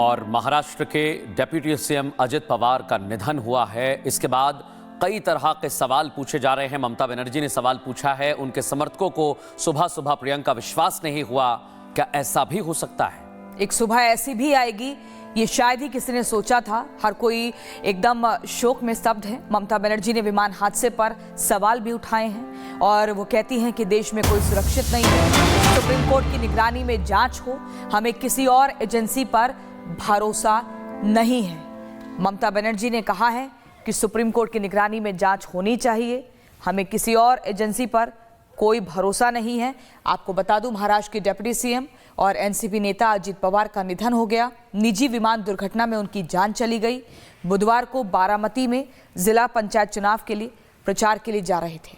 और महाराष्ट्र के deputy CM Ajit Pawar का निधन हुआ है। इसके बाद कई तरह के सवाल पूछे जा रहे हैं। ममता बनर्जी ने सवाल पूछा है, उनके समर्थकों को सुबह सुबह प्रियंका विश्वास नहीं हुआ। क्या ऐसा भी हो सकता है? एक सुबह ऐसी भी आएगी, ये शायद ही किसी ने सोचा था। हर कोई एकदम शोक में स्तब्ध है। ममता बनर्जी ने विमान हादसे पर सवाल भी उठाए हैं और वो कहती हैं कि देश में कोई सुरक्षित नहीं है, सुप्रीम कोर्ट की निगरानी में जांच हो, हमें किसी और एजेंसी पर भरोसा नहीं है। ममता बनर्जी ने कहा है कि सुप्रीम कोर्ट की निगरानी में जांच होनी चाहिए, हमें किसी और एजेंसी पर कोई भरोसा नहीं है। आपको बता दूं, महाराष्ट्र के डिप्टी सीएम और एनसीपी नेता अजित पवार का निधन हो गया। निजी विमान दुर्घटना में उनकी जान चली गई। बुधवार को बारामती में जिला पंचायत चुनाव के लिए प्रचार के लिए जा रहे थे।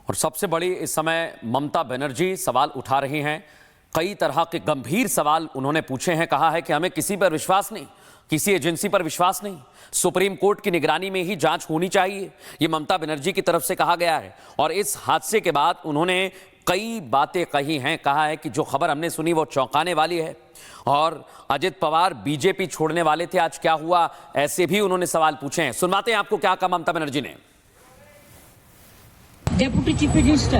और सबसे बड़ी इस समय ममता बनर्जी सवाल उठा रही हैं। कई तरह के गंभीर सवाल उन्होंने पूछे हैं। कहा है कि हमें किसी पर विश्वास नहीं, किसी एजेंसी पर विश्वास नहीं, सुप्रीम कोर्ट की निगरानी में ही जांच होनी चाहिए। ये ममता बनर्जी की तरफ से कहा गया है। और इस हादसे के बाद उन्होंने कई बातें कही हैं। कहा है कि जो खबर हमने सुनी वो चौंकाने वाली है और अजित पवार बीजेपी छोड़ने वाले थे, आज क्या हुआ, ऐसे भी उन्होंने सवाल पूछे हैं। सुनवाते हैं आपको क्या कहा ममता बनर्जी ने। Deputy Chief Minister,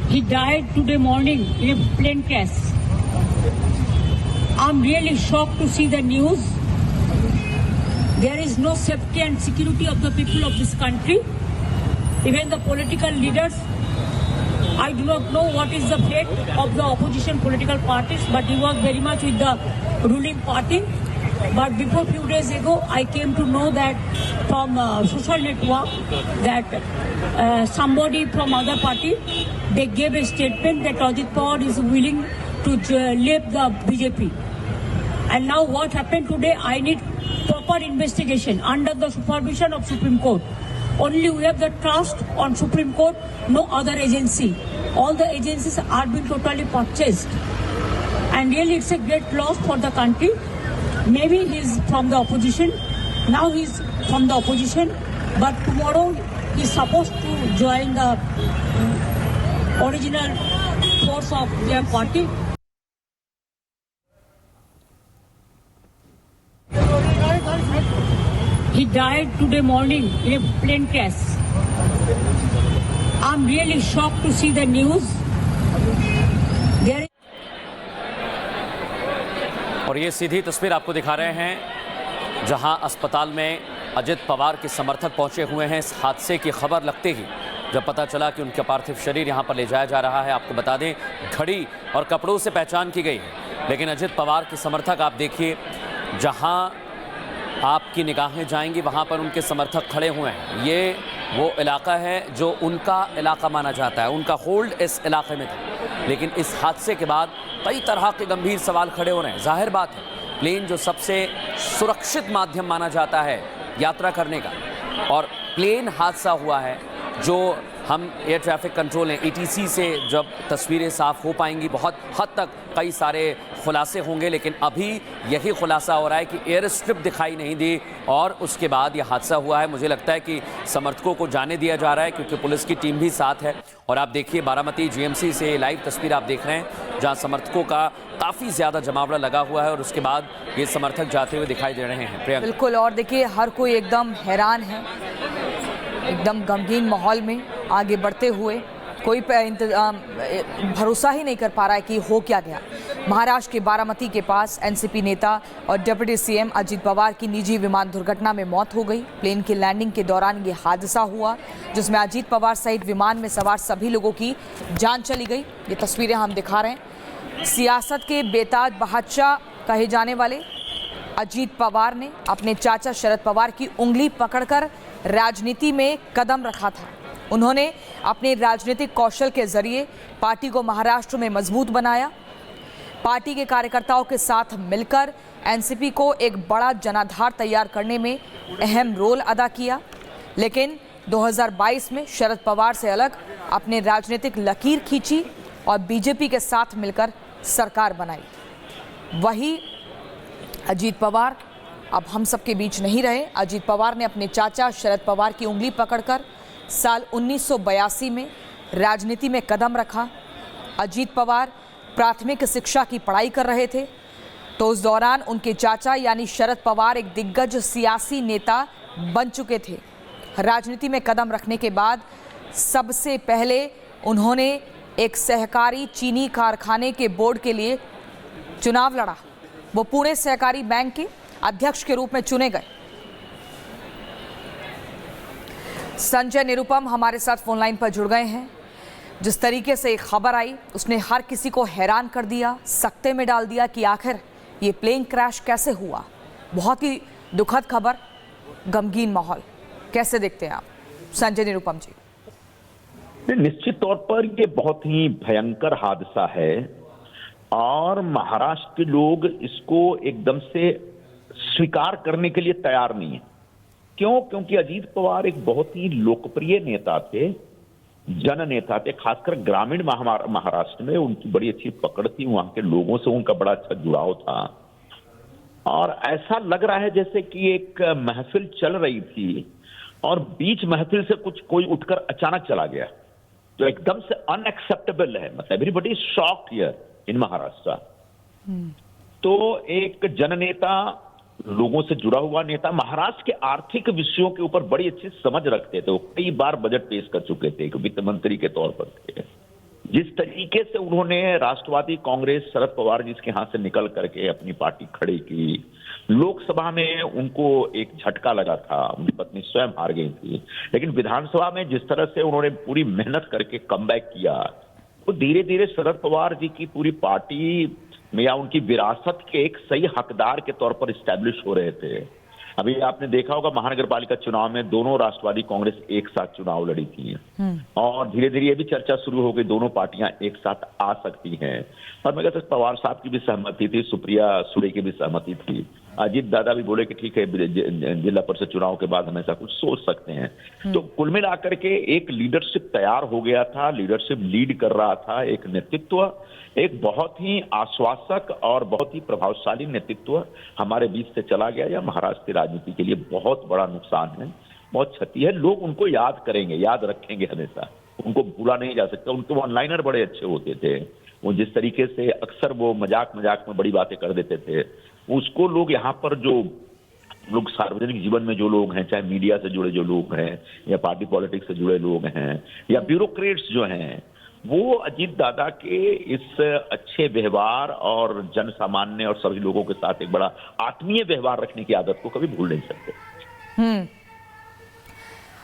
he died today morning in a plane crash. I'm really shocked to see the news. There is no safety and security of the people of this country. Even the political leaders, I do not know what is the fate of the opposition political parties, but he was very much with the ruling party. But before few days ago, I came to know that from social network that somebody from other party, they gave a statement that Ajit Pawar is willing to leave the BJP. And now what happened today, I need proper investigation under the supervision of Supreme Court. Only we have the trust on Supreme Court, no other agency. All the agencies are being totally purchased. And really it's a great loss for the country. Maybe he's from the opposition. Now he's from the opposition. But tomorrow he's supposed to join the original force of their party. He died today morning in a plane crash. I'm really shocked to see the news. और ये सीधी तस्वीर आपको दिखा रहे हैं जहां अस्पताल में अजित पवार के समर्थक पहुंचे हुए हैं। इस हादसे की खबर लगते ही जब पता चला कि उनका पार्थिव शरीर यहां पर ले जाया जा रहा है, आपको बता दें घड़ी और कपड़ों से पहचान की गई है। लेकिन अजित पवार के समर्थक, आप देखिए, जहां आपकी निगाहें जाएंगी वहां पर उनके समर्थक खड़े हुए हैं। ये वो इलाका है जो उनका इलाका माना जाता है, उनका होल्ड इस इलाके में था। लेकिन इस हादसे के बाद कई तरह के गंभीर सवाल खड़े हो रहे हैं। जाहिर बात है, प्लेन जो सबसे सुरक्षित माध्यम माना जाता है यात्रा करने का, और प्लेन हादसा हुआ है, जो हम एयर ट्रैफिक कंट्रोल हैं ATC से जब तस्वीरें साफ हो पाएंगी, बहुत हद तक कई सारे खुलासे होंगे। लेकिन अभी यही खुलासा हो रहा है कि एयर स्ट्रिप दिखाई नहीं दी और उसके बाद यह हादसा हुआ है। मुझे लगता है कि समर्थकों को जाने दिया जा रहा है क्योंकि पुलिस की टीम भी साथ है। और आप देखिए, बारामती GMC से लाइव तस्वीर आप देख रहे हैं जहां समर्थकों का काफ़ी ज़्यादा जमावड़ा लगा हुआ है और उसके बाद ये समर्थक जाते हुए दिखाई दे रहे हैं। बिल्कुल, और देखिए हर कोई एकदम हैरान है, एकदम गमगीन माहौल में आगे बढ़ते हुए। कोई भरोसा ही नहीं कर पा रहा है कि हो क्या गया। महाराष्ट्र के बारामती के पास एनसीपी नेता और डिप्टी सीएम अजित पवार की निजी विमान दुर्घटना में मौत हो गई। प्लेन की लैंडिंग के दौरान ये हादसा हुआ जिसमें अजित पवार सहित विमान में सवार सभी लोगों की जान चली गई। ये तस्वीरें हम दिखा रहे हैं। सियासत के बेताज बादशाह कहे जाने वाले अजित पवार ने अपने चाचा शरद पवार की उंगली पकड़कर राजनीति में कदम रखा था। उन्होंने अपने राजनीतिक कौशल के जरिए पार्टी को महाराष्ट्र में मजबूत बनाया। पार्टी के कार्यकर्ताओं के साथ मिलकर एनसीपी को एक बड़ा जनाधार तैयार करने में अहम रोल अदा किया। लेकिन 2022 में शरद पवार से अलग अपने राजनीतिक लकीर खींची और बीजेपी के साथ मिलकर सरकार बनाई। वही अजित पवार अब हम सबके बीच नहीं रहे। अजित पवार ने अपने चाचा शरद पवार की उंगली पकड़कर साल 1982 में राजनीति में कदम रखा। अजित पवार प्राथमिक शिक्षा की पढ़ाई कर रहे थे। तो उस दौरान उनके चाचा यानी शरद पवार एक दिग्गज सियासी नेता बन चुके थे। राजनीति में कदम रखने के बाद सबसे पहले उन्होंने एक सहकारी चीनी कारखाने के बोर्ड के लिए चुनाव लड़ा। वो पुणे सहकारी बैंक के अध्यक्ष के रूप में चुने गए। संजय निरुपम हमारे साथ फोन लाइन पर जुड़ गए हैं। जिस तरीके से एक खबर आई उसने हर किसी को हैरान कर दिया, सकते में डाल दिया कि आखिर ये प्लेन क्रैश कैसे हुआ। बहुत ही दुखद खबर, गमगीन माहौल। कैसे देखते हैं आप संजय निरुपम जी? निश्चित तौर पर ये बहुत ही भयंकर हादसा है और महाराष्ट्र के लोग इसको एकदम से स्वीकार करने के लिए तैयार नहीं है। क्यों? क्योंकि अजीत पवार एक बहुत ही लोकप्रिय नेता थे, जन नेता थे। खासकर ग्रामीण महाराष्ट्र में उनकी बड़ी अच्छी पकड़ थी, वहां के लोगों से उनका बड़ा अच्छा जुड़ाव था। और ऐसा लग रहा है जैसे कि एक महफिल चल रही थी और बीच महफिल से कोई उठकर अचानक चला गया, जो एकदम से अनएक्सेप्टेबल है। मतलब everybody shocked here in Maharashtra. तो एक जननेता, लोगों से जुड़ा हुआ नेता, महाराष्ट्र के आर्थिक विषयों के ऊपर बड़ी अच्छी समझ रखते थे। वो कई बार बजट पेश कर चुके थे, एक वित्त मंत्री के तौर पर थे। जिस तरीके से उन्होंने राष्ट्रवादी कांग्रेस शरद पवार जी के हाथ से निकल करके अपनी पार्टी खड़ी की, लोकसभा में उनको एक झटका लगा था, उनकी पत्नी स्वयं हार गई थी, लेकिन विधानसभा में जिस तरह से उन्होंने पूरी मेहनत करके कमबैक किया, तो धीरे धीरे शरद पवार जी की पूरी पार्टी में या उनकी विरासत के एक सही हकदार के तौर पर स्टैब्लिश हो रहे थे। अभी आपने देखा होगा महानगर पालिका चुनाव में दोनों राष्ट्रवादी कांग्रेस एक साथ चुनाव लड़ी थी और धीरे धीरे ये भी चर्चा शुरू हो गई, दोनों पार्टियां एक साथ आ सकती हैं। और मैं कहता हूं पवार साहब की भी सहमति थी, सुप्रिया सुले की भी सहमति थी। अजीत दादा भी बोले कि ठीक है, जिला परिषद चुनाव के बाद हम ऐसा कुछ सोच सकते हैं। तो कुल मिलाकर के एक लीडरशिप तैयार हो गया था, लीडरशिप लीड कर रहा था, एक नेतृत्व, एक बहुत ही आश्वासक और बहुत ही प्रभावशाली नेतृत्व हमारे बीच से चला गया। या महाराष्ट्र की राजनीति के लिए बहुत बड़ा नुकसान है, बहुत क्षति है। लोग उनको याद करेंगे, याद रखेंगे हमेशा, उनको भूला नहीं जा सकता। उनके वन लाइनर बड़े अच्छे होते थे। वो जिस तरीके से अक्सर वो मजाक में बड़ी बातें कर देते थे, उसको लोग यहाँ पर जो लोग सार्वजनिक जीवन में जो लोग हैं, चाहे मीडिया से जुड़े जो लोग हैं या पार्टी पॉलिटिक्स से जुड़े लोग हैं या ब्यूरोक्रेट्स जो हैं, वो अजीत दादा के इस अच्छे व्यवहार और जन सामान्य और सभी लोगों के साथ एक बड़ा आत्मीय व्यवहार रखने की आदत को कभी भूल नहीं सकते।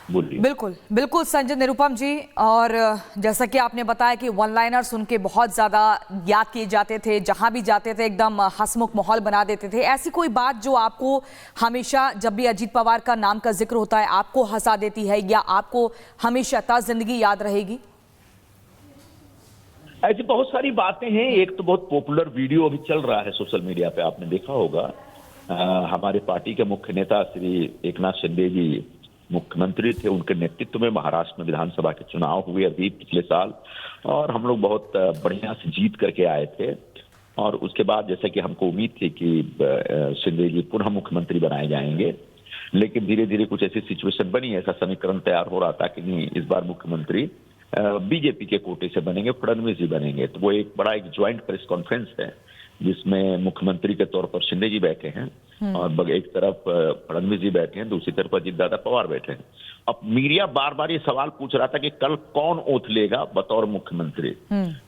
बिल्कुल बिल्कुल संजय निरुपम जी। और जैसा कि आपने बताया कि वन लाइनर्स उनके बहुत ज़्यादा याद किए जाते थे, जहां भी जाते थे एकदम हंसमुख माहौल बना देते थे। ऐसी कोई बात जो आपको हमेशा जब भी अजीत पवार का नाम का जिक्र होता है आपको हंसा देती है या आपको हमेशा जिंदगी याद रहेगी? ऐसी बहुत सारी बातें हैं। एक तो बहुत पॉपुलर वीडियो अभी चल रहा है सोशल मीडिया पे, आपने देखा होगा। हमारे पार्टी के मुख्य नेता श्री एकनाथ शिंदे जी मुख्यमंत्री थे, उनके नेतृत्व में महाराष्ट्र में विधानसभा के चुनाव हुए अभी पिछले साल और हम लोग बहुत बढ़िया से जीत करके आए थे। और उसके बाद जैसे कि हमको उम्मीद थी कि शिंदे जी पुनः मुख्यमंत्री बनाए जाएंगे, लेकिन धीरे धीरे कुछ ऐसी सिचुएशन बनी, ऐसा समीकरण तैयार हो रहा था कि नहीं, इस बार मुख्यमंत्री बीजेपी के कोटे से बनेंगे, फडणवीस जी बनेंगे। तो वो एक बड़ा एक ज्वाइंट प्रेस कॉन्फ्रेंस है जिसमें मुख्यमंत्री के तौर पर शिंदे जी बैठे हैं और एक तरफ फडणवीस जी बैठे हैं, दूसरी तरफ अजीत दादा पवार बैठे हैं। अब मीडिया बार बार ये सवाल पूछ रहा था कि कल कौन ओथ लेगा बतौर मुख्यमंत्री।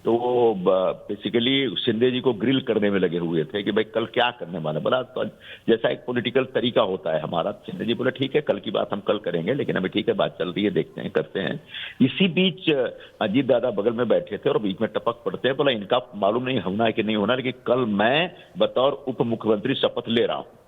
तो वो बेसिकली शिंदे जी को ग्रिल करने में लगे हुए थे कि भाई कल क्या करने वाले। बोला तो जैसा एक पॉलिटिकल तरीका होता है हमारा, शिंदे जी बोले ठीक है कल की बात हम कल करेंगे, लेकिन अभी ठीक है बात चल रही है, देखते हैं करते हैं। इसी बीच अजीत दादा बगल में बैठे थे और बीच में टपक पड़ते हैं, बोला इनका मालूम नहीं होना है कि नहीं होना, लेकिन कल मैं बतौर उप मुख्यमंत्री शपथ ले रहा हूं।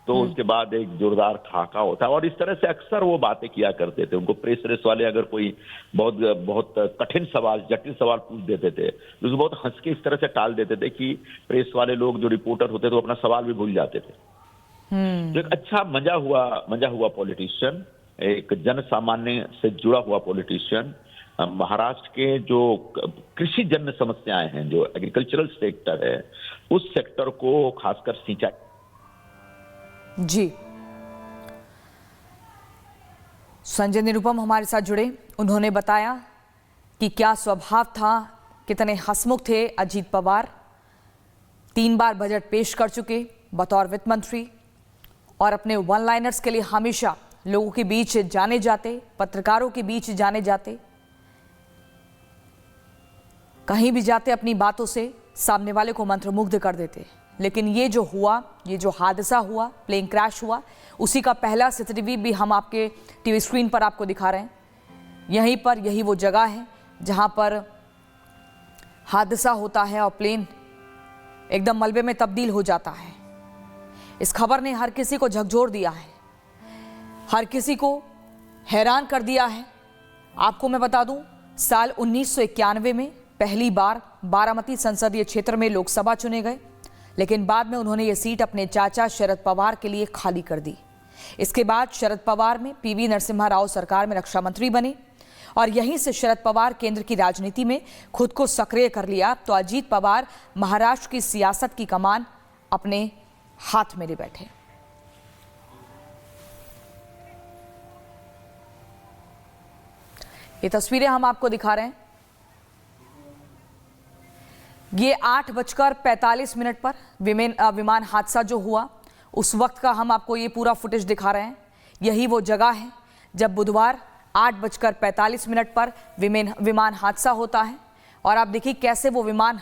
तो उसके बाद एक जोरदार ठहाका होता है और इस तरह से अक्सर वो बातें किया करते थे। उनको प्रेस रेस वाले अगर कोई बहुत कठिन सवाल, जटिल सवाल पूछ देते थे तो उसको बहुत हंस के इस तरह से टाल देते थे कि प्रेस वाले लोग जो रिपोर्टर होते थे वो अपना सवाल भी भूल जाते थे। तो एक अच्छा मजा हुआ पॉलिटिशियन, एक जन सामान्य से जुड़ा हुआ पॉलिटिशियन। महाराष्ट्र के जो कृषि जन्य समस्याएं हैं, जो एग्रीकल्चरल सेक्टर है, उस सेक्टर को खासकर सिंचाई जी। संजय निरुपम हमारे साथ जुड़े, उन्होंने बताया कि क्या स्वभाव था, कितने हंसमुख थे अजीत पवार। 3 बार बजट पेश कर चुके बतौर वित्त मंत्री और अपने वन लाइनर्स के लिए हमेशा लोगों के बीच जाने जाते, पत्रकारों के बीच जाने जाते, कहीं भी जाते अपनी बातों से सामने वाले को मंत्रमुग्ध कर देते। लेकिन ये जो हुआ, ये जो हादसा हुआ, प्लेन क्रैश हुआ, उसी का पहला सीसीटीवी भी हम आपके टीवी स्क्रीन पर आपको दिखा रहे हैं। यहीं पर यही वो जगह है जहां पर हादसा होता है और प्लेन एकदम मलबे में तब्दील हो जाता है। इस खबर ने हर किसी को झकझोर दिया है, हर किसी को हैरान कर दिया है। आपको मैं बता दूं, साल 1991 में पहली बार बारामती संसदीय क्षेत्र में लोकसभा चुने गए, लेकिन बाद में उन्होंने ये सीट अपने चाचा शरद पवार के लिए खाली कर दी। इसके बाद शरद पवार में पीवी नरसिम्हा राव सरकार में रक्षा मंत्री बने और यहीं से शरद पवार केंद्र की राजनीति में खुद को सक्रिय कर लिया तो अजीत पवार महाराष्ट्र की सियासत की कमान अपने हाथ में ले बैठे। ये तस्वीरें हम आपको दिखा रहे हैं। ये 8:45 पर विमान हादसा जो हुआ उस वक्त का हम आपको ये पूरा फुटेज दिखा रहे हैं। यही वो जगह है जब बुधवार 8:45 पर विमान हादसा होता है और आप देखिए कैसे वो विमान